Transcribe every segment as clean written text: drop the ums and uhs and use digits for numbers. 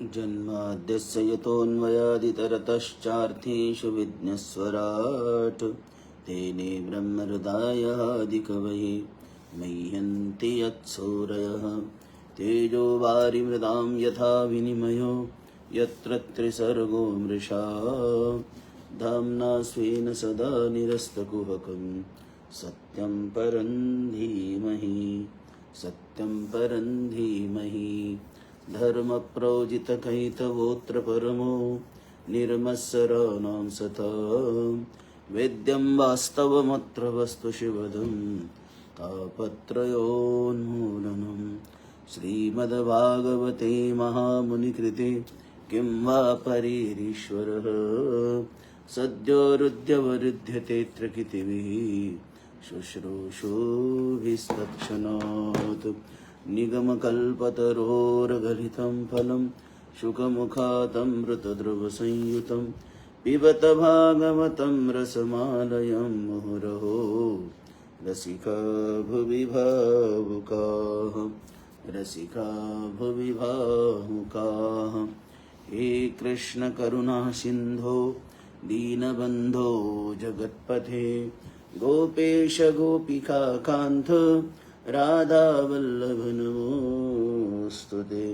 जन्माद्यस्य यतोऽन्वयादितरतश्चार्थेषु विघ्नेश्वराट् तेने ब्रह्महृदायादिकवये मह्यन्ति यत्सूरयः तेजो वारिमृदां यथा विनिमयो यत्र त्रिसर्गो मृषा धाम्ना स्वेन सदा निरस्तकुहकं सत्यं परं धीमहि धर्म प्रोजितकैतवोऽत्र परमो निर्मत्सराणां सता वेद्यं वास्तवमत्र वस्तु शिवदं तापत्रयोन्मूलनं श्रीमद्भागवते महामुनिकृते किं वा परेरीश्वरः सद्यो हृद्यवरुध्यते त्रिकितिभिः शुश्रूषुभिस्तत्क्षणात् निगमकल्पतरोर्गलितं फलं शुकमुखातमृतद्रवसंयुतं पिबत भागवतं रसमालयं मुहुरहो रसिका भुवि भावुकाः हे कृष्ण करुणा सिन्धो दीनबन्धो जगत्पथे गोपेश गोपिका कान्त राधावल्लभ नमोस्तुते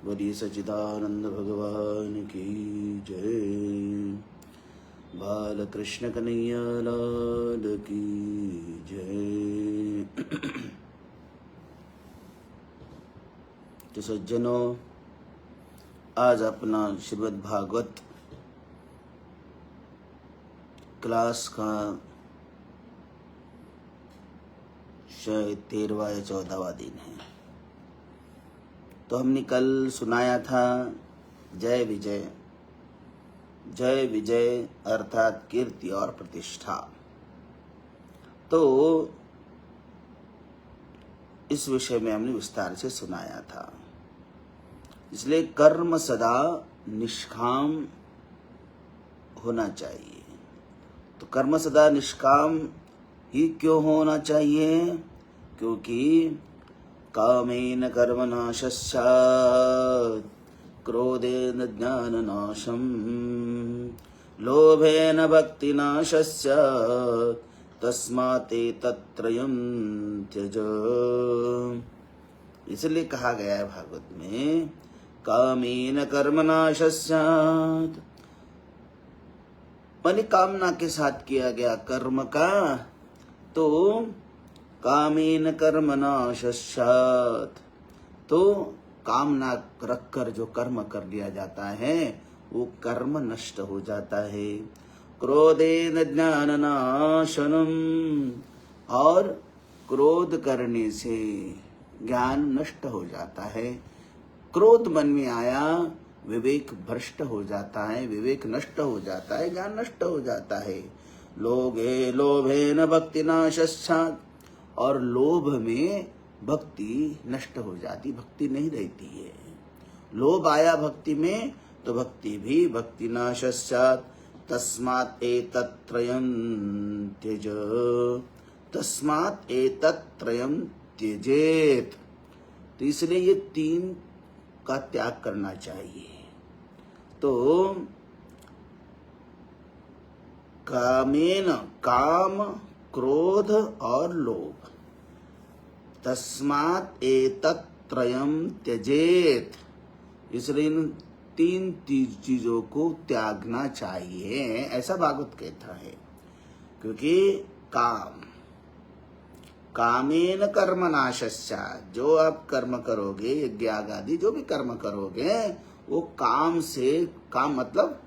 बोलिए सच्चिदानंद भगवान की जय। बालकृष्ण कन्हैया लाल की जय। तो सज्जनों, आज अपना श्रीमद् भागवत क्लास का शायद 13वां या 14वां दिन है। तो हमने कल सुनाया था जय विजय। जय विजय अर्थात कीर्ति और प्रतिष्ठा। तो इस विषय में हमने विस्तार से सुनाया था। इसलिए कर्म सदा निष्काम होना चाहिए। तो कर्म सदा निष्काम ही क्यों होना चाहिए? क्योंकि कामेन कर्मनाशः स्यात्, क्रोधेन ज्ञाननाशम्, लोभेन भक्तिनाशः स्यात्, तस्मात् एतत्त्रयं त्यज। इसलिए कहा गया है भागवत में कामेन कर्मनाशः स्यात्, माने कामना के साथ किया गया कर्म का, तो कामेन कर्मनाशः स्यात्, तो कामना रखकर जो कर्म कर लिया जाता है वो कर्म नष्ट हो जाता है। क्रोधेन ज्ञाननाशनम्, और क्रोध करने से ज्ञान नष्ट हो जाता है। क्रोध मन में आया, विवेक भ्रष्ट हो जाता है, विवेक नष्ट हो जाता है, ज्ञान नष्ट हो जाता है। लोभेन भक्तिनाशः स्यात्, और लोभ में भक्ति नष्ट हो जाती, भक्ति नहीं रहती है। लोभ आया भक्ति में तो भक्ति भी भक्तिनाशः स्यात्, तस्मात् एतत्त्रयं त्यज, तस्मात् एतत्त्रयं त्यजेत। तो इसलिए ये तीन का त्याग करना चाहिए। तो कामेन, काम, क्रोध और लोभ, तस्मात् एतत्त्रयं त्यजेत, इसलिए इन तीन चीजों को त्यागना चाहिए, ऐसा भागवत कहता है। क्योंकि कामेन कर्मनाशः स्यात्, जो आप कर्म करोगे, यज्ञ आदि जो भी कर्म करोगे वो काम से, काम मतलब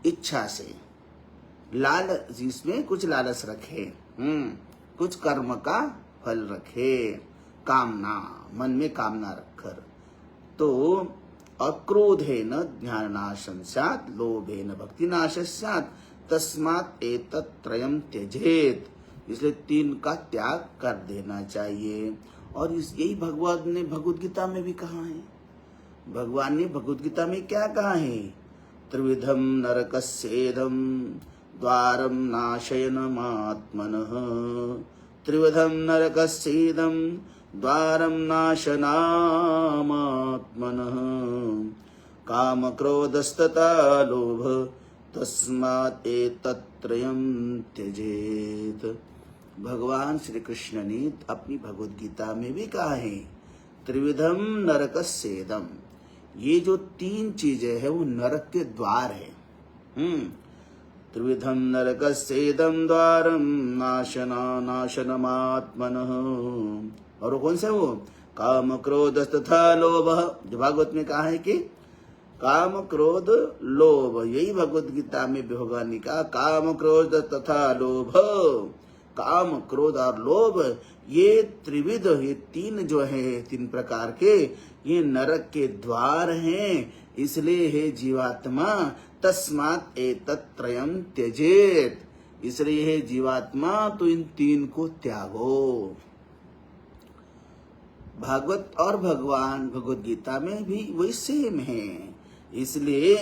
इच्छा से, जिसमें कुछ लालच रखे, कुछ कर्म का फल रखे, कामना, मन में कामना रखकर। तो अक्रोधेन ज्ञाननाशं स्यात्, लोभेन भक्तिनाशः स्यात्, तस्मात् एतत्त्रयं त्यजेत। इसलिए तीन का त्याग कर देना चाहिए। और यही भगवान ने भगवद गीता में भी कहा है। भगवान ने भगवद गीता में क्या कहा है? त्रिविधम नरकस्येदं द्वारं नाशयनमात्मनः त्रिविधं नरकस्येदं द्वारं नाशनामात्मनः काम क्रोधस्तथा लोभ तस्मात् एतत्त्रयं त्यजेत। भगवान श्री कृष्ण ने अपनी भगवद गीता में भी कहा है त्रिविधम नरकस्येदम, ये जो तीन चीजें है वो नरक के द्वार है। त्रिविधम नरकस्येदम द्वारम नाशनमात्मनः, और कौन से वो काम क्रोध तथा लोभ, जो भागवत में कहा है कि काम क्रोध लोभ, यही भगवत गीता में भी भगवान ने कहा काम क्रोध तथा लोभ। काम क्रोध और लोभ ये त्रिविध, ये तीन जो है तीन प्रकार के, ये नरक के द्वार हैं। इसलिए हे जीवात्मा तस्मात् एतत्त्रयं त्यजेत, इसलिए हे जीवात्मा तो इन तीन को त्यागो। भागवत और भगवान भगवत गीता में भी वही सेम है, इसलिए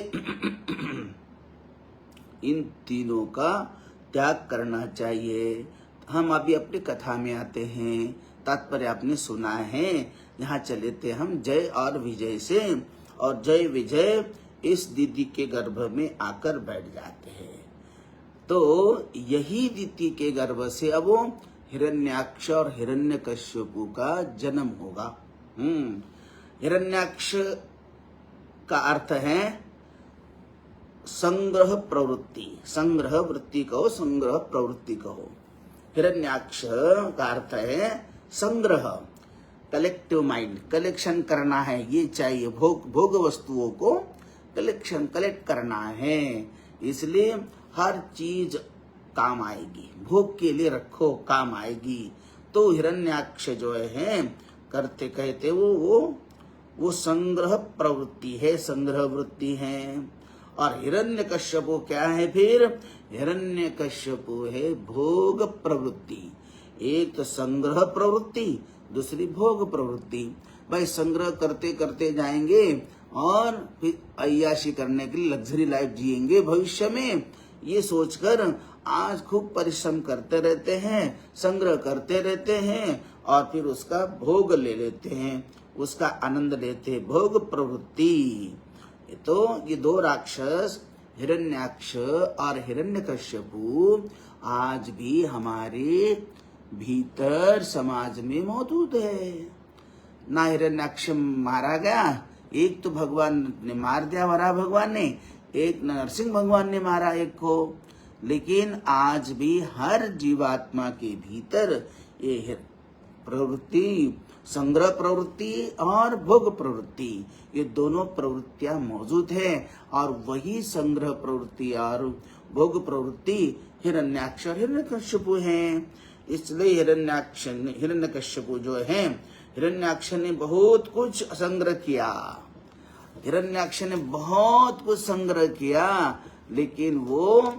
इन तीनों का त्याग करना चाहिए। हम अभी अपनी कथा में आते हैं, तात्पर्य आपने सुना है। यहाँ चले थे हम जय और विजय से, और जय विजय इस दीदी के गर्भ में आकर बैठ जाते हैं। तो यही दीदी के गर्भ से अब वो हिरण्याक्ष और हिरण्यकश्यपु का जन्म होगा। हिरण्याक्ष का अर्थ है संग्रह प्रवृत्ति, संग्रह वृत्ति कहो, संग्रह प्रवृत्ति कहो। हिरण्याक्ष का अर्थ है संग्रह, कलेक्टिव माइंड, कलेक्शन करना है, ये चाहिए, भोग वस्तुओं को कलेक्ट करना है, इसलिए हर चीज काम आएगी, भोग के लिए रखो काम आएगी। तो हिरण्याक्ष जो है करते कहते वो संग्रह प्रवृत्ति है, संग्रह वृत्ति है। और हिरण्यकश्यपु क्या है फिर? हिरण्यकश्यपु है भोग प्रवृत्ति। एक तो संग्रह प्रवृत्ति, दूसरी भोग प्रवृत्ति। भाई संग्रह करते करते जाएंगे और फिर अय्याशी करने के लिए लग्जरी लाइफ जिएंगे भविष्य में, ये सोचकर आज खूब परिश्रम करते रहते हैं, संग्रह करते रहते हैं और फिर उसका भोग ले लेते हैं, उसका आनंद लेते हैं, भोग प्रवृत्ति। तो ये दो राक्षस हिरण्याक्ष और हिरण्यकश्यपु आज भी हमारे भीतर समाज में मौजूद है। ना हिरण्याक्ष मारा गया, एक तो भगवान ने मार दिया, वरा भगवान ने, एक नरसिंह भगवान ने मारा एक को, लेकिन आज भी हर जीवात्मा के भीतर ये प्रवृत्ति, संग्रह प्रवृत्ति और भोग प्रवृत्ति, ये दोनों प्रवृत्तियां मौजूद है। और वही संग्रह प्रवृत्ति और भोग प्रवृत्ति हिरण्याक्ष और हिरण्यकश्यपु हैं। इसलिए हिरण्यकश्यपु जो है, हिरण्याक्ष ने बहुत कुछ संग्रह किया, हिरण्याक्ष ने बहुत कुछ संग्रह किया, लेकिन वो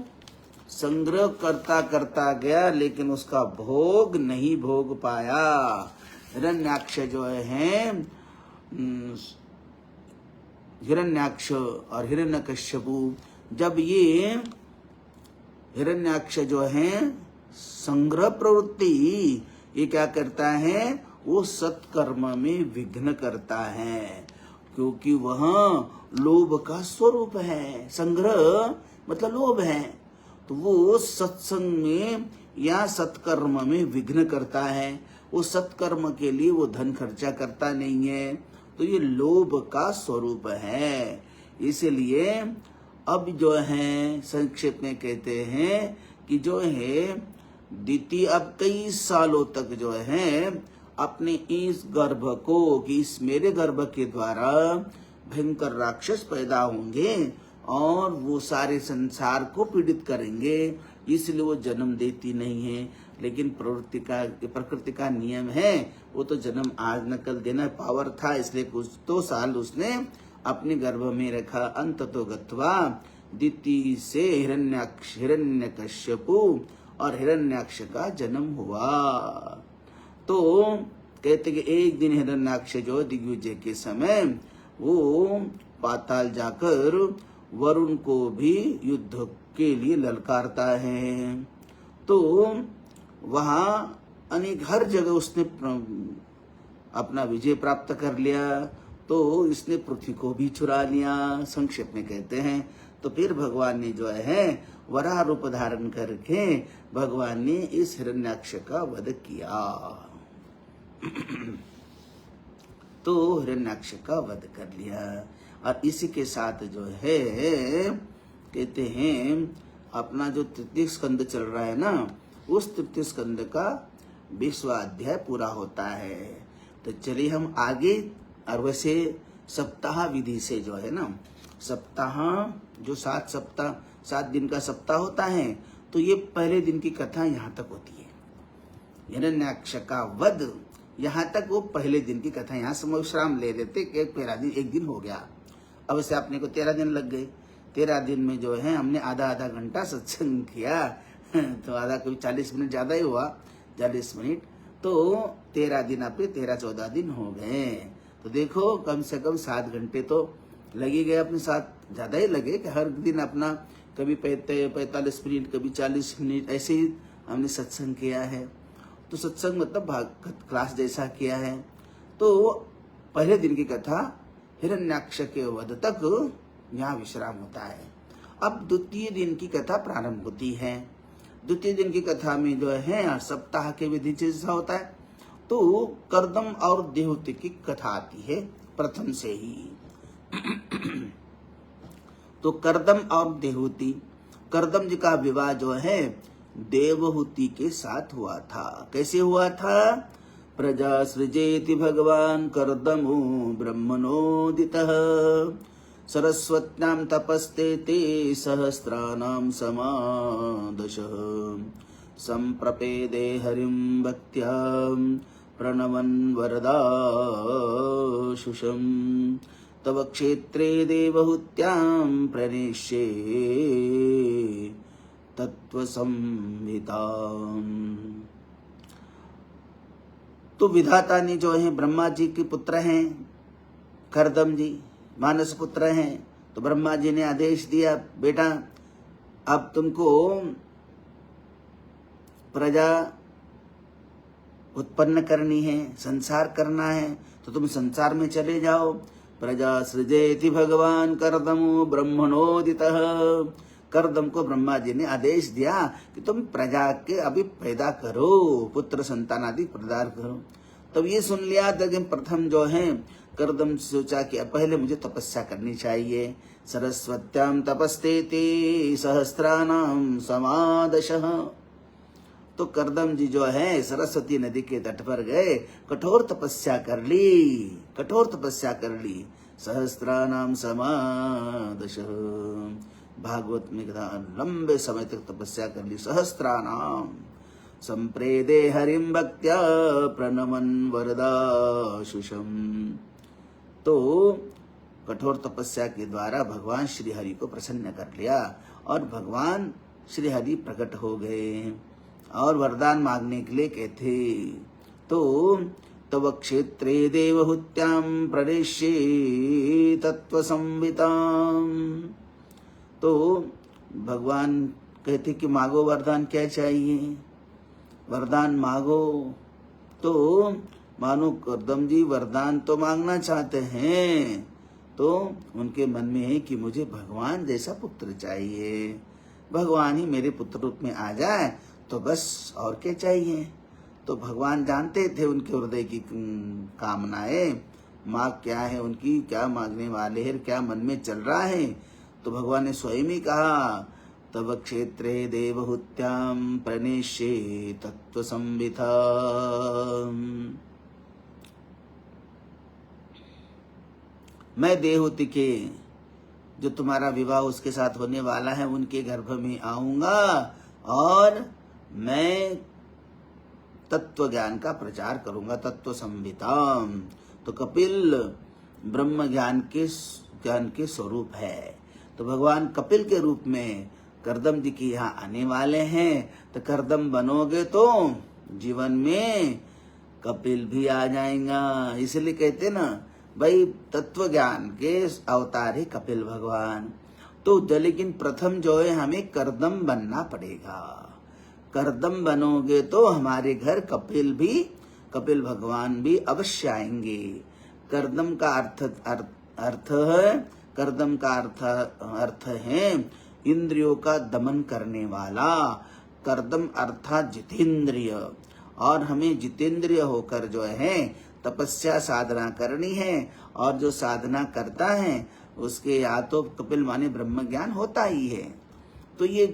संग्रह करता करता गया, लेकिन उसका भोग नहीं भोग पाया। हिरण्याक्ष जो है, हिरण्याक्ष और हिरण्यकश्यपु, जब ये हिरण्याक्ष जो है संग्रह प्रवृत्ति, ये क्या करता है, वो सत्कर्म में विघ्न करता है, क्योंकि वह लोभ का स्वरूप है। संग्रह मतलब लोभ है, तो वो सत्संग में या सत्कर्म में विघ्न करता है। वो सत्कर्म के लिए वो धन खर्चा करता नहीं है, तो ये लोभ का स्वरूप है। इसलिए अब जो है संक्षेप में कहते हैं कि जो है दीति अब कई सालों तक जो है अपने इस गर्भ को, कि इस मेरे गर्भ के द्वारा भयंकर राक्षस पैदा होंगे और वो सारे संसार को पीड़ित करेंगे, इसलिए वो जन्म देती नहीं है। लेकिन प्रकृति का नियम है, वो तो जन्म आज न कल देना पावर था, इसलिए कुछ तो साल उसने अपने गर्भ में रखा। अंततो गत्वा दिति से हिरण्यकश्यपु और हिरण्याक्ष का जन्म हुआ। तो कहते कि एक दिन हिरण्याक्ष जो दिग्विजय के समय वो पाताल जाकर वरुण को भी युद्ध के लिए ललकारता है। तो वहां अनेक हर जगह उसने अपना विजय प्राप्त कर लिया, तो इसने पृथ्वी को भी चुरा लिया, संक्षेप में कहते हैं। तो फिर भगवान ने जो है वराह रूप धारण करके भगवान ने इस हिरण्याक्ष का वध किया। तो हिरण्याक्ष का वध कर लिया। और इसी के साथ जो है कहते हैं अपना जो तृतीय स्कंद चल रहा है ना, उस तृतीय स्कंद का 20वां अध्याय पूरा होता है। तो चलिए हम आगे, और वैसे सप्ताह विधि से जो है ना, सप्ताह जो 7 दिन का सप्ताह होता है, तो ये पहले दिन की कथा यहाँ तक होती है। हिरण्याक्ष का वध यहाँ तक, वो पहले दिन की कथा। यहाँ से विश्राम ले लेते कि पहला दिन एक दिन हो गया, अब से अपने को 13 दिन लग गए। 13 दिन में जो है हमने आधा घंटा सत्संग किया, तो आधा कभी 40 मिनट ज्यादा ही हुआ, 40 मिनट, तो 13 दिन अपने 13-14 दिन हो गए। तो देखो कम से कम 7 घंटे तो लगे गए अपने साथ, ज्यादा ही लगे कि हर दिन अपना कभी 45 मिनट कभी 40 मिनट ऐसे ही हमने सत्संग किया है। तो सत्संग मतलब क्लास जैसा किया है। तो पहले दिन की कथा हिरण्याक्ष के वध तक यहाँ विश्राम होता है। अब द्वितीय दिन की कथा प्रारंभ होती है। द्वितीय दिन की कथा में जो है सप्ताह के विधि जैसा होता है, तो कर्दम और देवहूति की कथा आती है प्रथम से ही। तो कर्दम और देवहूति, कर्दम जी का विवाह जो है देवहूति के साथ हुआ था। कैसे हुआ था? प्रजा सृजेति भगवान कर्दमो ब्रह्मणोदितः, सरस्वत्यां तपस्ते ते सहस्राणां समादशः, संप्रपेदे हरिं भक्त्या प्रणवन् वरदाशुषं, तव क्षेत्रे देवहूत्यां प्रणेष्ये तत्वसंहिताम्। तो विधाता ने जो है ब्रह्मा जी के पुत्र हैं कर्दम जी, मानस पुत्र हैं। तो ब्रह्मा जी ने आदेश दिया, बेटा अब तुमको प्रजा उत्पन्न करनी है, संसार करना है, तो तुम संसार में चले जाओ। प्रजा सृजेति भगवान कर्दमो ब्रह्मणोदितः, कर्दम को ब्रह्मा जी ने आदेश दिया कि तुम प्रजा के अभी पैदा करो, पुत्र संतान आदि प्रदान करो। तब ये सुन लिया था कि प्रथम जो है कर्दम सोचा कि पहले मुझे तपस्या करनी चाहिए। सरस्वत्याम तपस्तेति सहस्राणाम समादशः। तो कर्दम जी जो है सरस्वती नदी के तट पर गए, कठोर तपस्या कर ली, सहस्राणाम समादशः। भागवत में कहा लंबे समय तक तपस्या कर ली, सहस्राणाम। संप्रेदे हरिं भक्त्या प्रणमन् वरदाशुषम। तो कठोर तपस्या के द्वारा भगवान श्री हरि को प्रसन्न कर लिया और भगवान श्री हरि प्रकट हो गए और वरदान मांगने के लिए कहते। तो तव क्षेत्रे देवहूत्यां प्रवेश्ये तत्वसंहिताम्। तो भगवान कहते कि मांगो वरदान, क्या चाहिए? वरदान मांगो। तो मानो कर्दम जी वरदान तो मांगना चाहते हैं, तो उनके मन में है कि मुझे भगवान जैसा पुत्र चाहिए, भगवान ही मेरे पुत्र रूप में आ जाए तो बस, और क्या चाहिए। तो भगवान जानते थे उनके हृदय की कामनाएं, माँ क्या है उनकी, क्या मांगने वाले हैं, क्या मन में चल रहा है। तो भगवान ने स्वयं ही कहा, तव क्षेत्रे देवहूत्यां प्रणेष्ये तत्वसंहिताम्। मैं देवहूति के जो तुम्हारा विवाह उसके साथ होने वाला है उनके गर्भ में आऊंगा और मैं तत्व ज्ञान का प्रचार करूंगा, तत्व संहिताम। तो कपिल ब्रह्म ज्ञान के स्वरूप है। तो भगवान कपिल के रूप में कर्दम जी के यहाँ आने वाले हैं। तो कर्दम बनोगे तो जीवन में कपिल भी आ जाएगा। इसलिए कहते ना भाई, तत्व ज्ञान के अवतार है कपिल भगवान। तो लेकिन प्रथम जो है हमें कर्दम बनना पड़ेगा। कर्दम बनोगे तो हमारे घर कपिल भगवान भी अवश्य आएंगे। कर्दम का अर्थ है, कर्दम का अर्थ है इंद्रियों का दमन करने वाला। कर्दम अर्थात जितेंद्रिय, और हमें जितेंद्रिय होकर जो है तपस्या साधना करनी है। और जो साधना करता है उसके या तो कपिल माने ब्रह्म ज्ञान होता ही है। तो ये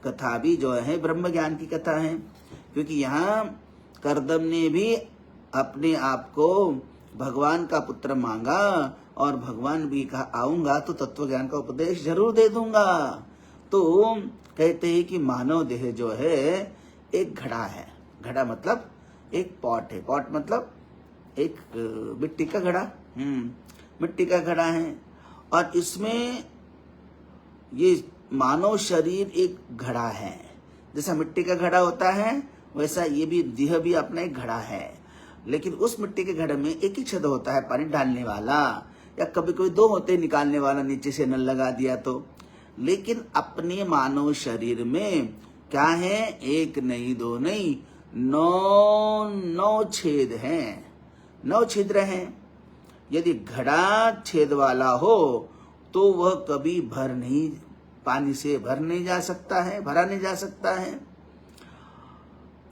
कथा भी जो है ब्रह्म ज्ञान की कथा है, क्योंकि यहाँ कर्दम ने भी अपने आप को भगवान का पुत्र मांगा और भगवान भी कहा आऊंगा तो तत्व ज्ञान का उपदेश जरूर दे दूंगा। तो कहते हैं कि मानव देह जो है एक घड़ा है। घड़ा मतलब एक पॉट है। पॉट मतलब एक मिट्टी का घड़ा। मिट्टी का घड़ा है, और इसमें ये मानव शरीर एक घड़ा है। जैसा मिट्टी का घड़ा होता है वैसा ये भी देह भी अपना एक घड़ा है। लेकिन उस मिट्टी के घड़े में एक ही छेद होता है पानी डालने वाला, या कभी कभी दो होते निकालने वाला, नीचे से नल लगा दिया तो। लेकिन अपने मानव शरीर में क्या है, एक नहीं दो नहीं, 9 छेद हैं, 9 छिद्र हैं। यदि घड़ा छेद वाला हो तो वह कभी पानी से भरा नहीं जा सकता है।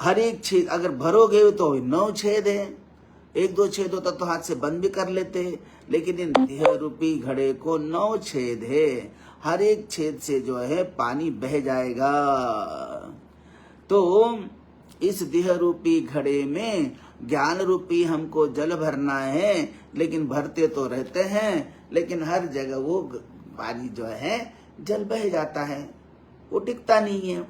हर एक छेद अगर भरोगे तो 9 छेद है। 1-2 छेद होता तो हाथ से बंद भी कर लेते, लेकिन इन देह रूपी घड़े को 9 छेद है। हर एक छेद से जो है पानी बह जाएगा। तो इस देह रूपी घड़े में ज्ञान रूपी हमको जल भरना है, लेकिन भरते तो रहते हैं, लेकिन हर जगह वो पानी जो है जल बह जाता है, वो टिकता नहीं है।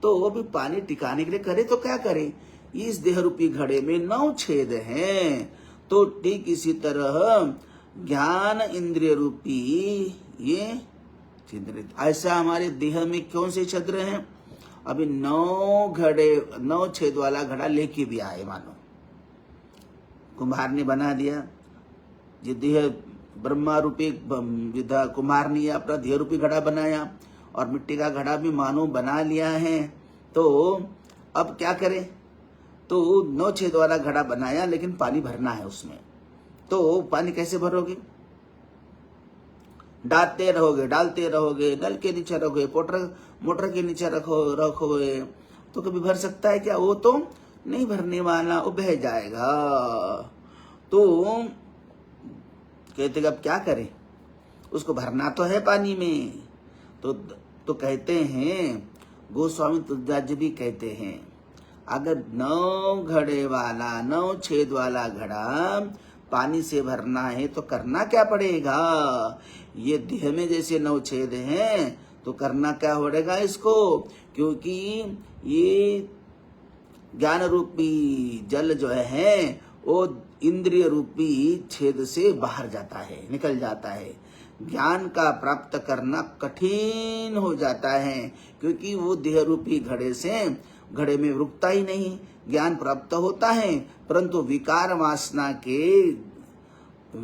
तो वो भी पानी टिकाने के लिए करे तो क्या करे। इस देह रूपी घड़े में 9 छेद हैं। तो ठीक इसी तरह ज्ञान इंद्रिय रूपी ये छिद्र, ऐसा हमारे देह में कौन से छिद्र हैं। अभी 9 छेद वाला घड़ा लेके भी आए, मानो कुम्हार ने बना दिया। ये देह ब्रह्मा रूपी विधा कुम्हार ने अपना देह रूपी घड़ा बनाया, और मिट्टी का घड़ा भी मानो बना लिया है। तो अब क्या करें। तो 9 छेद वाला घड़ा बनाया, लेकिन पानी भरना है उसमें। तो पानी कैसे भरोगे। डालते रहोगे, नल के नीचे रखोगे, मोटर के नीचे रखोगे तो कभी भर सकता है क्या। वो तो नहीं भरने वाला, वो बह जाएगा। तो कहते अब क्या करें, उसको भरना तो है पानी में। तो कहते हैं, गोस्वामी तुलसीदास जी भी कहते हैं, अगर 9 छेद वाला घड़ा पानी से भरना है तो करना क्या पड़ेगा। ये देह में जैसे 9 छेद हैं तो करना क्या पड़ेगा इसको, क्योंकि ये ज्ञान रूपी जल जो है वो इंद्रिय रूपी छेद से बाहर जाता है, निकल जाता है। ज्ञान का प्राप्त करना कठिन हो जाता है, क्योंकि वो देह रूपी घड़े में रुकता ही नहीं। ज्ञान प्राप्त होता है, परंतु विकार वासना के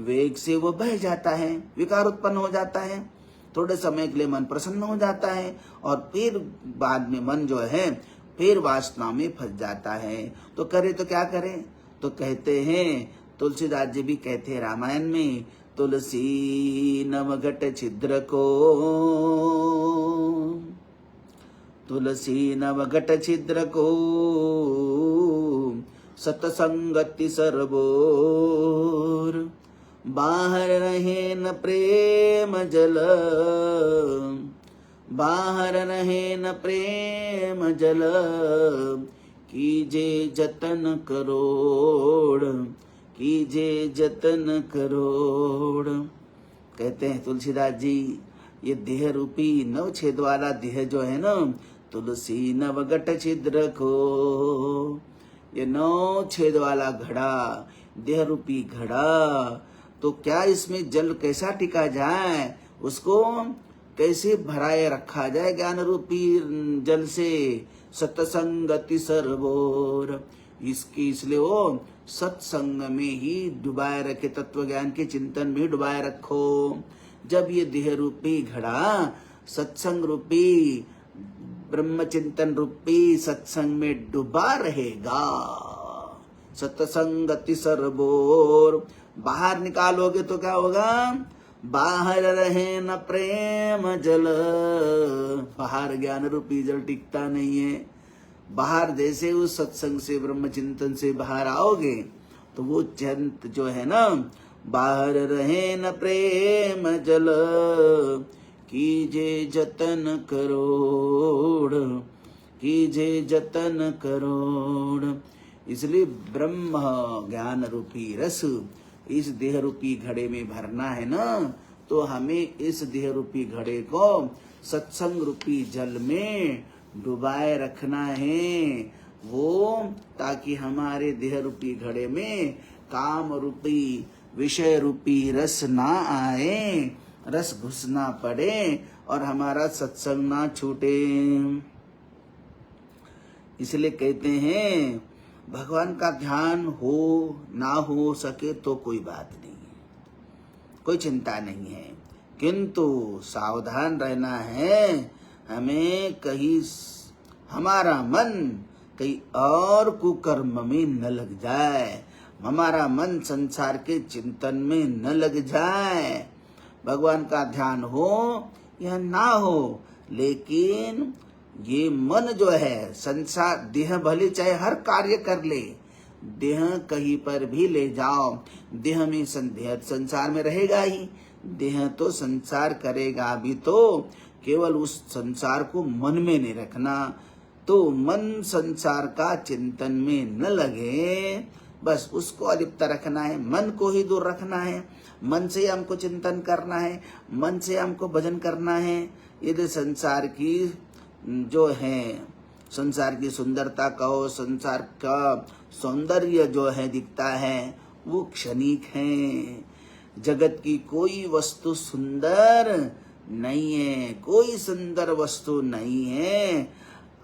वेग से वो बह जाता है, विकार उत्पन्न हो जाता है। थोड़े समय के लिए मन प्रसन्न हो जाता है, और फिर बाद में मन जो है फिर वासना में फंस जाता है। तो करे तो क्या करें। तो कहते हैं, तुलसीदास जी भी कहते हैं रामायण में, तुलसी नवघट छिद्र को, तुलसी नवघट छिद्र को, सतसंगति सरबोर, बाहर रहे न प्रेम जल, बाहर रहे न प्रेम जल, कीजे जतन करोड़, कीजे जतन करोड़। कहते हैं तुलसीदास जी, ये देह रूपी 9 छेद वाला देह जो है ना, तुलसी नवघट छिद्र को, ये 9 छेद वाला घड़ा, देह रूपी घड़ा, तो क्या इसमें जल कैसा टिका जाए, उसको कैसे भराए रखा जाए ज्ञान रूपी जल से। सत्संगति सरबोर, इसलिए वो सत्संग में ही डुबाए रखे, तत्व ज्ञान के चिंतन में डुबाए रखो। जब ये देह रूपी घड़ा सत्संग रूपी ब्रह्म चिंतन रूपी सत्संग में डूबा रहेगा। सत्संगति सर्वोर, बाहर निकालोगे तो क्या होगा? बाहर रहे न प्रेम जल, बाहर ज्ञान रूपी जल टिकता नहीं है। बाहर जैसे उस सत्संग से ब्रह्म चिंतन से बाहर आओगे तो वो जंत जो है ना, बाहर रहे न प्रेम जल, कीजे जतन करोड़, कीजे जतन करोड़। इसलिए ब्रह्म ज्ञान रूपी रस इस देह रूपी घड़े में भरना है ना, तो हमें इस देह रूपी घड़े को सत्संग रूपी जल में डुबाए रखना है, वो ताकि हमारे देह रूपी घड़े में काम रूपी विषय रूपी रस ना आए, रस घुसना पड़े और हमारा सत्संग ना छूटे। इसलिए कहते हैं भगवान का ध्यान हो ना हो सके तो कोई बात नहीं है, कोई चिंता नहीं है, किंतु सावधान रहना है, हमें कहीं हमारा मन कहीं और कुकर्म में न लग जाए, हमारा मन संसार के चिंतन में न लग जाए। भगवान का ध्यान हो या ना हो, लेकिन ये मन जो है संसार, देह भले चाहे हर कार्य कर ले, देह कहीं पर भी ले जाओ, देह में संसार में रहेगा ही, देह तो संसार करेगा भी, तो केवल उस संसार को मन में नहीं रखना, तो मन संसार का चिंतन में न लगे, बस उसको अलिप्त रखना है, मन को ही दूर रखना है, मन से हमको चिंतन करना है, मन से हमको भजन करना है। यदि संसार की जो है, संसार की सुंदरता कहो, संसार का सौंदर्य जो है दिखता है, वो क्षणिक है। जगत की कोई वस्तु सुंदर नहीं है, कोई सुंदर वस्तु नहीं है।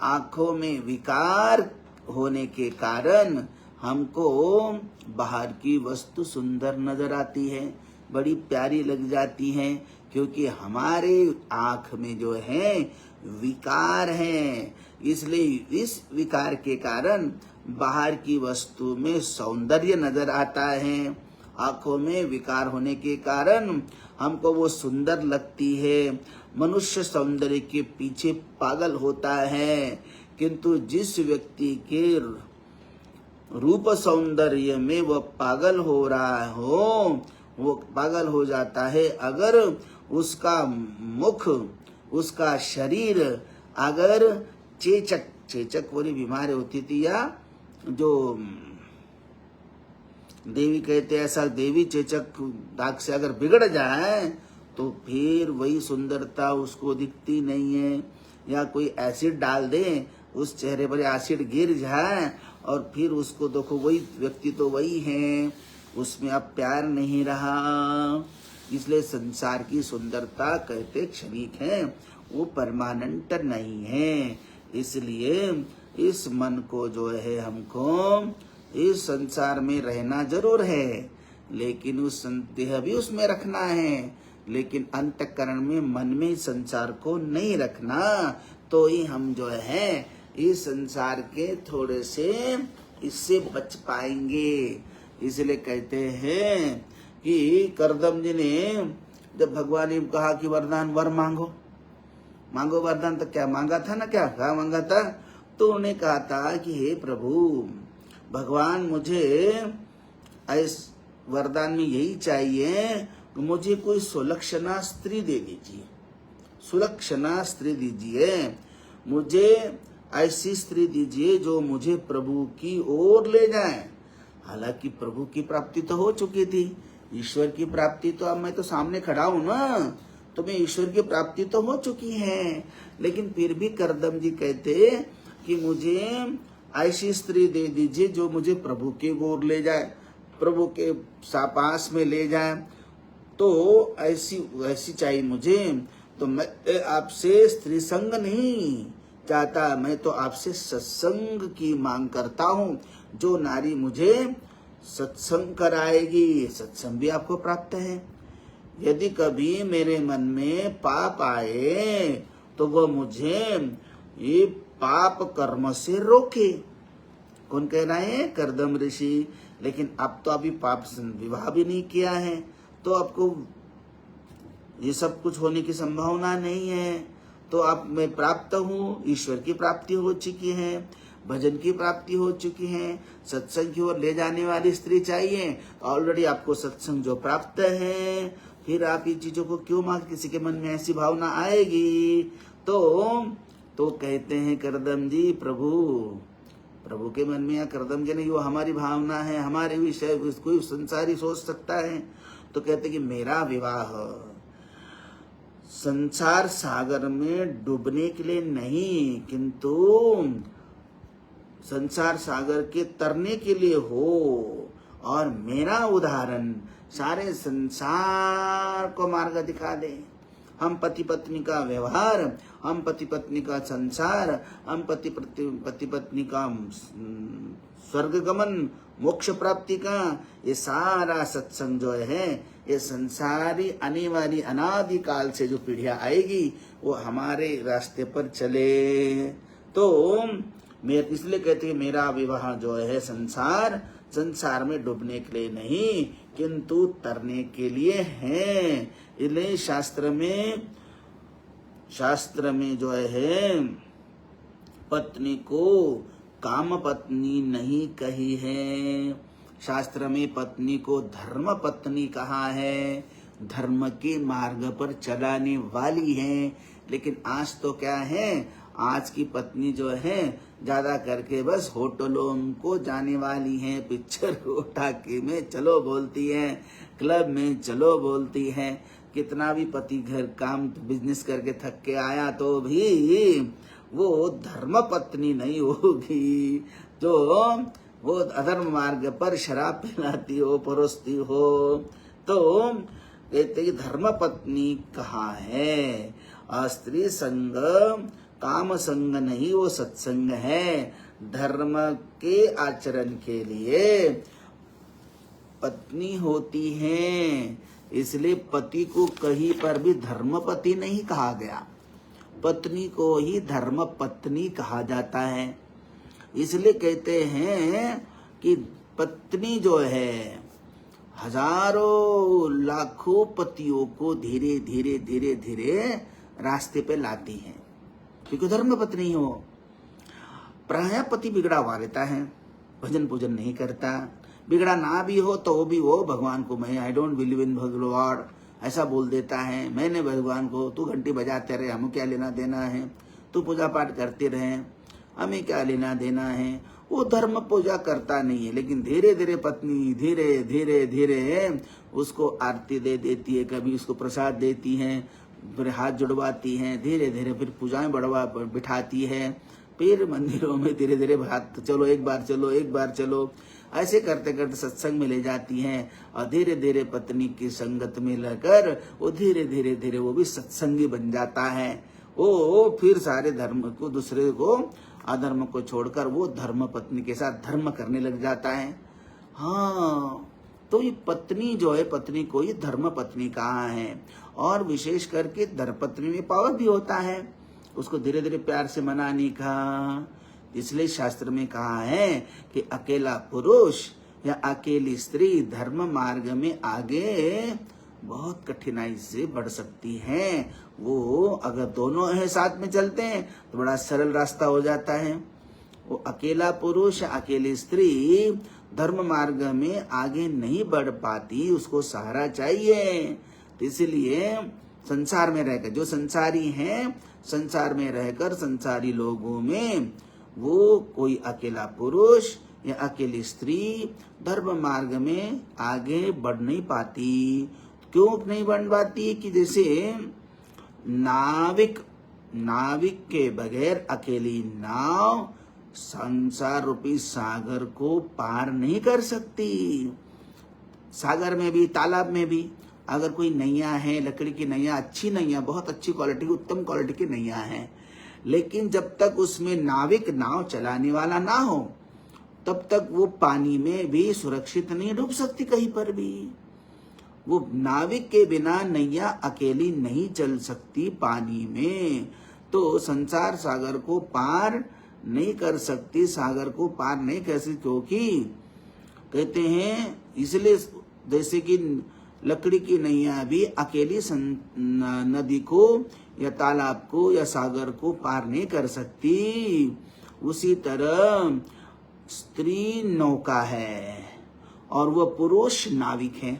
आंखों में विकार होने के कारण हमको बाहर की वस्तु सुंदर नजर आती है, बड़ी प्यारी लग जाती है, क्योंकि हमारे आंख में जो है विकार है। इसलिए इस विकार के कारण बाहर की वस्तु में सौंदर्य नजर आता है, आंखों में विकार होने के कारण हमको वो सुंदर लगती है। मनुष्य सौंदर्य के पीछे पागल होता है, किंतु जिस व्यक्ति के रूप सौंदर्य में वह पागल हो रहा हो, वो पागल हो जाता है अगर उसका मुख, उसका शरीर अगर चेचक वाली बीमारी होती थी, या जो देवी कहते हैं, ऐसा देवी चेचक दाग से अगर बिगड़ जाए तो फिर वही सुंदरता उसको दिखती नहीं है। या कोई एसिड डाल दे, उस चेहरे पर एसिड गिर जाए और फिर उसको देखो वही व्यक्ति तो वही है, उसमें अब प्यार नहीं रहा। इसलिए संसार की सुंदरता कहते क्षणिक है, वो परमानेंट नहीं है। इसलिए इस मन को जो है हमको इस संसार में रहना जरूर है, लेकिन उस देह भी उसमें रखना है, लेकिन अंतःकरण में मन में संसार को नहीं रखना, तो ही हम जो है इस संसार के थोड़े से इससे बच पाएंगे। इसलिए कहते हैं कि करदम जी ने जब भगवान ने कहा कि वरदान वर मांगो, मांगो वरदान, तो क्या मांगा था ना, क्या मांगा था, तो उन्होंने कहा था कि हे प्रभु भगवान, मुझे इस वरदान में यही चाहिए, मुझे कोई सुलक्षणा स्त्री दे दीजिए, सुलक्षणा स्त्री दीजिए, मुझे ऐसी स्त्री दीजिए जो मुझे प्रभु की ओर ले जाए। हालांकि प्रभु की प्राप्ति तो हो चुकी थी, ईश्वर की प्राप्ति तो अब मैं तो सामने खड़ा हूं ना, तो मैं ईश्वर की प्राप्ति तो हो चुकी है, लेकिन फिर भी करदम जी कहते कि मुझे ऐसी स्त्री दे दीजिए जो मुझे प्रभु के ओर ले जाए, प्रभु के पास में ले जाए, तो ऐसी चाहिए मुझे। तो मैं आपसे स्त्री संग नहीं चाहता, मैं तो आपसे सत्संग की मांग करता हूँ, जो नारी मुझे सत्संग कराएगी। सत्संग भी आपको प्राप्त है। यदि कभी मेरे मन में पाप आए तो वह मुझे ये पाप कर्म से रोके। कौन कह रहा है? कर्दम ऋषि। लेकिन अब तो अभी पाप विवाह भी नहीं किया है, तो आपको ये सब कुछ होने की संभावना नहीं है। तो आप मैं प्राप्त हूँ, ईश्वर की प्राप्ति हो चुकी है, भजन की प्राप्ति हो चुकी है, सत्संग की ओर ले जाने वाली स्त्री चाहिए। ऑलरेडी आपको सत्संग जो प्राप्त है, फिर आप ये चीजों को क्यों मांग? किसी के मन में ऐसी भावना आएगी तो कहते हैं करदम जी, प्रभु के मन में या करदम के नहीं, वो हमारी भावना है, हमारे विषय कोई संसारी सोच सकता है। तो कहते कि मेरा विवाह संसार सागर में डूबने के लिए नहीं, किंतु संसार सागर के तरने के लिए हो। और मेरा उदाहरण सारे संसार को मार्ग दिखा दे। हम पति पत्नी का व्यवहार, हम पति पत्नी का संसार, हम पति पत्नी का स्वर्ग गमन, मोक्ष प्राप्ति का ये सारा सत्संग जो है, ये संसारी आने वाली अनादि काल से जो पीढ़ियां आएगी वो हमारे रास्ते पर चले। तो इसलिए कहते हैं मेरा विवाह जो है संसार में डूबने के लिए नहीं, किंतु तरने के लिए है। इसलिए शास्त्र में जो है पत्नी को काम पत्नी नहीं कही है, शास्त्र में पत्नी को धर्म पत्नी कहा है, धर्म के मार्ग पर चलाने वाली है। लेकिन आज तो क्या है, आज की पत्नी जो है ज्यादा करके बस होटलों को जाने वाली है, पिक्चर उठाके में चलो बोलती है, क्लब में चलो बोलती है। कितना भी पति घर काम बिजनेस करके थक के आया तो भी वो धर्म पत्नी नहीं होगी, तो वो अधर्म मार्ग पर शराब पिलाती हो, परोसती हो। तो कहते कि धर्म पत्नी कहाँ है? स्त्री संग काम संग नहीं, वो सत्संग है। धर्म के आचरण के लिए पत्नी होती है, इसलिए पति को कहीं पर भी धर्म पति नहीं कहा गया, पत्नी को ही धर्म पत्नी कहा जाता है। इसलिए कहते हैं कि पत्नी जो है हजारों लाखों पतियों को धीरे धीरे धीरे धीरे रास्ते पे लाती है, क्योंकि धर्म पत्नी हो। प्राय पति बिगड़ा हुआ रहता है, भजन पूजन नहीं करता, बिगड़ा ना भी हो तो भी वो भगवान को मैं आई डोंट बिलीव इन भगवान ऐसा बोल देता है। मैंने भगवान को, तू घंटी बजाते रहे, हमें क्या लेना देना है, तू पूजा पाठ करते रहे, हमें क्या लेना देना है। वो धर्म पूजा करता नहीं है, लेकिन धीरे धीरे पत्नी धीरे धीरे धीरे उसको आरती दे देती है, कभी उसको प्रसाद देती है, फिर हाथ जुड़वाती है, धीरे धीरे फिर पूजाएं बिठाती है, फिर मंदिरों में धीरे धीरे हाथ चलो एक बार चलो ऐसे करते करते सत्संग में ले जाती हैं। और धीरे धीरे पत्नी की संगत में लेकर वो धीरे धीरे धीरे वो भी सत्संगी बन जाता है। वो फिर सारे धर्म को, दूसरे को, अधर्म को छोड़कर वो धर्म पत्नी के साथ धर्म करने लग जाता है। हाँ, तो ये पत्नी जो है, पत्नी को ही धर्म पत्नी कहा है। और विशेष करके धर्मपत्नी में पावर भी होता है, उसको धीरे धीरे प्यार से मनाने का। इसलिए शास्त्र में कहा है कि अकेला पुरुष या अकेली स्त्री धर्म मार्ग में आगे बहुत कठिनाई से बढ़ सकती है। वो अगर दोनों है साथ में चलते हैं तो बड़ा सरल रास्ता हो जाता है। वो अकेला पुरुष या अकेली स्त्री धर्म मार्ग में आगे नहीं बढ़ पाती, उसको सहारा चाहिए। तो इसलिए संसार में रहकर, जो संसारी हैं, संसार में रहकर संसारी लोगों में वो कोई अकेला पुरुष या अकेली स्त्री धर्म मार्ग में आगे बढ़ नहीं पाती। क्यों नहीं बढ़ पाती? कि जैसे नाविक के बगैर अकेली नाव संसार रूपी सागर को पार नहीं कर सकती। सागर में भी, तालाब में भी अगर कोई नैया है, लकड़ी की नैया, अच्छी नैया, बहुत अच्छी क्वालिटी की, उत्तम क्वालिटी की नैया है, लेकिन जब तक उसमें नाविक, नाव चलाने वाला ना हो, तब तक वो पानी में भी सुरक्षित नहीं डूब सकती कहीं पर भी। वो नाविक के बिना नैया अकेली नहीं चल सकती पानी में। तो संसार सागर को पार नहीं कर सकती, सागर को पार नहीं कर सकती, क्योंकि कहते हैं इसलिए जैसे कि लकड़ी की नैया भी अकेली नदी को या तालाब को या सागर को पार नहीं कर सकती, उसी तरह स्त्री नौका है और वह पुरुष नाविक है।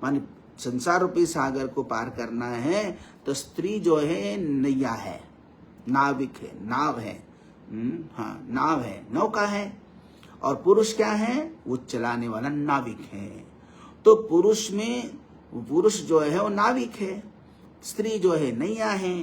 माने संसार रूपी सागर को पार करना है तो स्त्री जो है नैया है, नाविक है, नाव है, हाँ नाव है, नौका है, और पुरुष क्या है, वो चलाने वाला नाविक है। तो पुरुष जो है वो नाविक है, स्त्री जो है नैया है।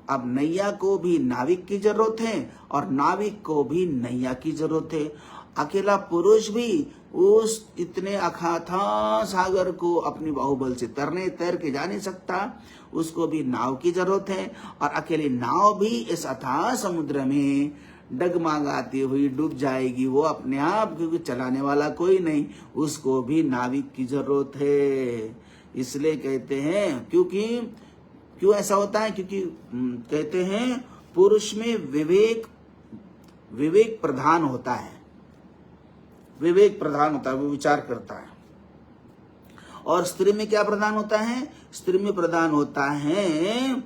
अब नैया को भी नाविक की जरूरत है और नाविक को भी नैया की जरूरत है। अकेला पुरुष भी उस इतने अथाह सागर को अपनी बाहुबल से तैर के जा नहीं सकता, उसको भी नाव की जरूरत है। और अकेली नाव भी इस अथाह समुद्र में डगमगाती हुई डूब जाएगी वो अपने आप, क्योंकि चलाने वाला कोई नहीं, उसको भी नाविक की जरूरत है। इसलिए कहते हैं, क्यों ऐसा होता है, क्योंकि कहते हैं पुरुष में विवेक प्रधान होता है, वो विचार करता है। और स्त्री में क्या प्रधान होता है, स्त्री में प्रधान होता है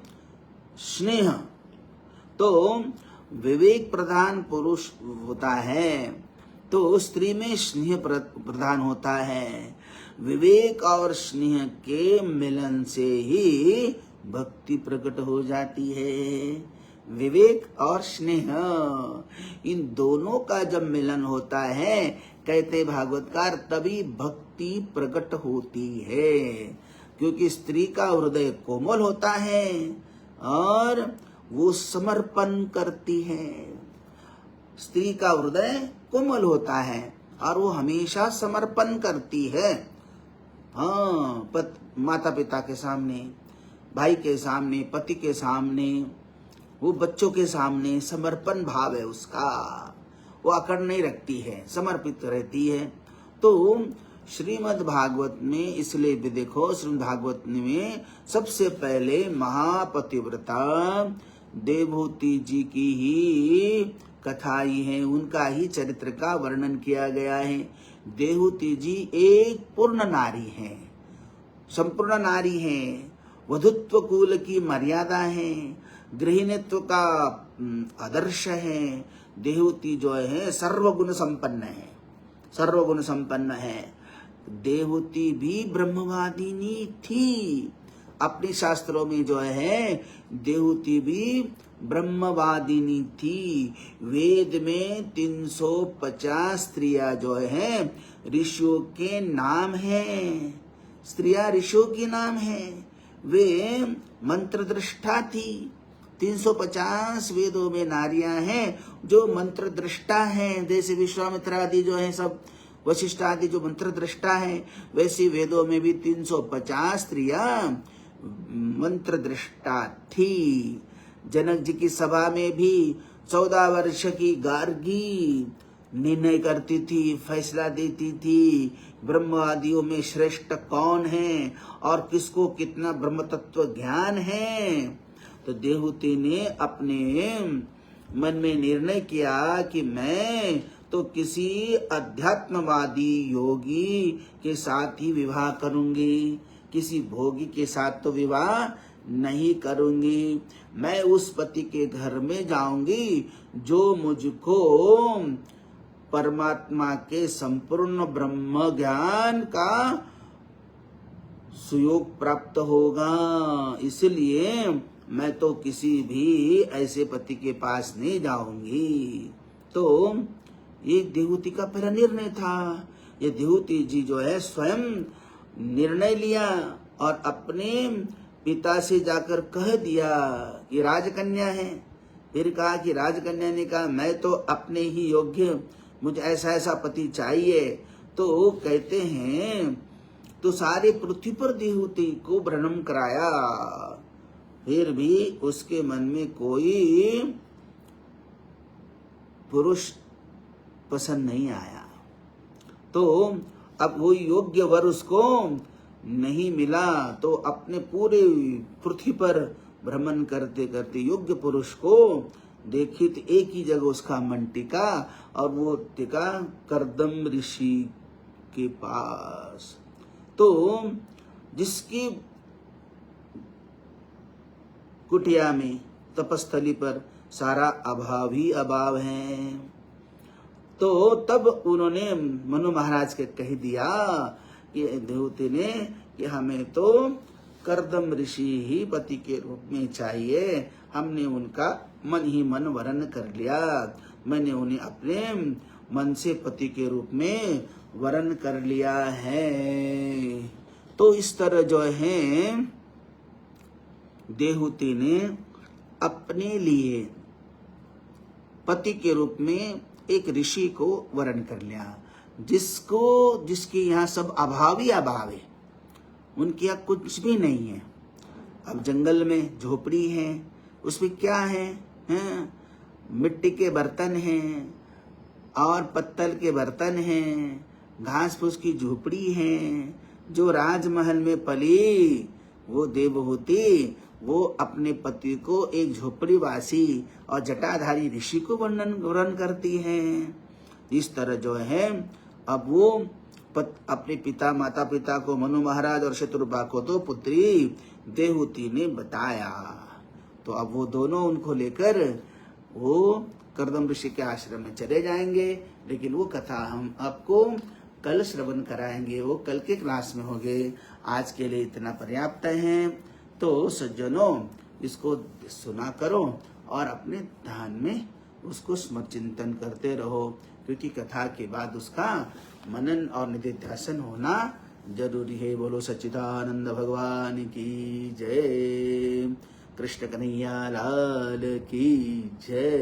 स्नेह। तो विवेक प्रधान पुरुष होता है तो स्त्री में स्नेह प्रधान होता है। विवेक और स्नेह के मिलन से ही भक्ति प्रकट हो जाती है। विवेक और स्नेह, इन दोनों का जब मिलन होता है, कहते भागवतकार, तभी भक्ति प्रकट होती है। क्योंकि स्त्री का हृदय कोमल होता है और वो समर्पण करती है। स्त्री का हृदय कोमल होता है और वो हमेशा समर्पण करती है। हाँ, माता पिता के सामने, भाई के सामने, पति के सामने, वो बच्चों के सामने समर्पण भाव है उसका, वो अकड़ नहीं रखती है, समर्पित रहती है। तो श्रीमद् भागवत में इसलिए भी देखो, श्रीमद् भागवत में सबसे पहले महापतिव्रता देवहूति जी की ही कथा ही है, उनका ही चरित्र का वर्णन किया गया है। देवहूति जी एक पूर्ण नारी है, संपूर्ण नारी है, वधुत्व कुल की मर्यादा है, गृहिणीत्व का आदर्श है। देवहूति जो है सर्वगुण संपन्न है, सर्वगुण संपन्न है। देवहूति भी ब्रह्मवादिनी थी, अपने शास्त्रों में जो है देवहूति भी ब्रह्मवादिनी थी। वेद में 350 स्त्रियां जो है ऋषियों के नाम है, स्त्रियां ऋषियों के नाम है, वे मंत्र दृष्टा थी। 350 वेदों में नारियां हैं जो मंत्र दृष्टा हैं, जैसे विश्वामित्र आदि जो है सब, वशिष्ठ आदि जो मंत्र दृष्टा है, वैसे वेदों में भी 350 स्त्रियां मंत्र दृष्टा थी। जनक जी की सभा में भी 14 वर्ष की गार्गी निर्णय करती थी, फैसला देती थी, ब्रह्म आदियों में श्रेष्ठ कौन है और किसको कितना ब्रह्म तत्व ज्ञान है। तो देवहूति ने अपने मन में निर्णय किया कि मैं तो किसी अध्यात्मवादी योगी के साथ ही विवाह करूंगी, किसी भोगी के साथ तो विवाह नहीं करूंगी। मैं उस पति के घर में जाऊंगी जो मुझको परमात्मा के संपूर्ण ब्रह्म ज्ञान का सुयोग प्राप्त होगा। इसलिए मैं तो किसी भी ऐसे पति के पास नहीं जाऊंगी। तो ये देवहूति का पहला निर्णय था। ये देवहूति जी जो है स्वयं निर्णय लिया और अपने पिता से जाकर कह दिया कि राजकन्या है। फिर कहा कि राजकन्या ने कहा मैं तो अपने ही योग्य, मुझे ऐसा ऐसा पति चाहिए। तो कहते हैं तो सारे पृथ्वी पर देवहूति को भ्रमण कराया, फिर भी उसके मन में कोई पुरुष पसंद नहीं आया। तो अब वो योग्य वर उसको नहीं मिला, तो अपने पूरे पृथ्वी पर भ्रमण करते करते योग्य पुरुष को देखी तो एक ही जगह उसका मन टिका, और वो टिका कर्दम ऋषि के पास। तो जिसकी कुटिया में, तपस्थली पर सारा अभाव ही अभाव है, तो तब उन्होंने मनु महाराज के कह दिया कि देवते ने कि हमें तो कर्दम ऋषि ही पति के रूप में चाहिए। हमने उनका मन ही मन वरण कर लिया, मैंने उन्हें अपने मन से पति के रूप में वरण कर लिया है। तो इस तरह जो है देवहूति ने अपने लिए पति के रूप में एक ऋषि को वरण कर लिया, जिसके यहाँ सब अभाव ही अभाव है, उनके यहाँ कुछ भी नहीं है। अब जंगल में झोपड़ी है, उसमें क्या है, हैं? मिट्टी के बर्तन हैं और पत्तल के बर्तन हैं, घास फूस की झोपड़ी है। जो राजमहल में पली वो देवहूति, वो अपने पति को एक झोपड़ी वासी और जटाधारी ऋषि को वर्णन करती है। इस तरह जो है अब वो अपने पिता माता पिता को, मनु महाराज और शत्रुपा को तो पुत्री देवहूति ने बताया। तो अब वो दोनों उनको लेकर वो कर्दम ऋषि के आश्रम में चले जाएंगे। लेकिन वो कथा हम आपको कल श्रवण कराएंगे, वो कल के क्लास में होंगे। आज के लिए इतना पर्याप्त है। तो सज्जनों, इसको सुना करो और अपने ध्यान में उसको स्मरण चिंतन करते रहो, क्योंकि कथा के बाद उसका मनन और निधिध्यासन होना जरूरी है। बोलो सच्चिदानंद भगवान की जय, कृष्ण कन्हैया लाल की जय।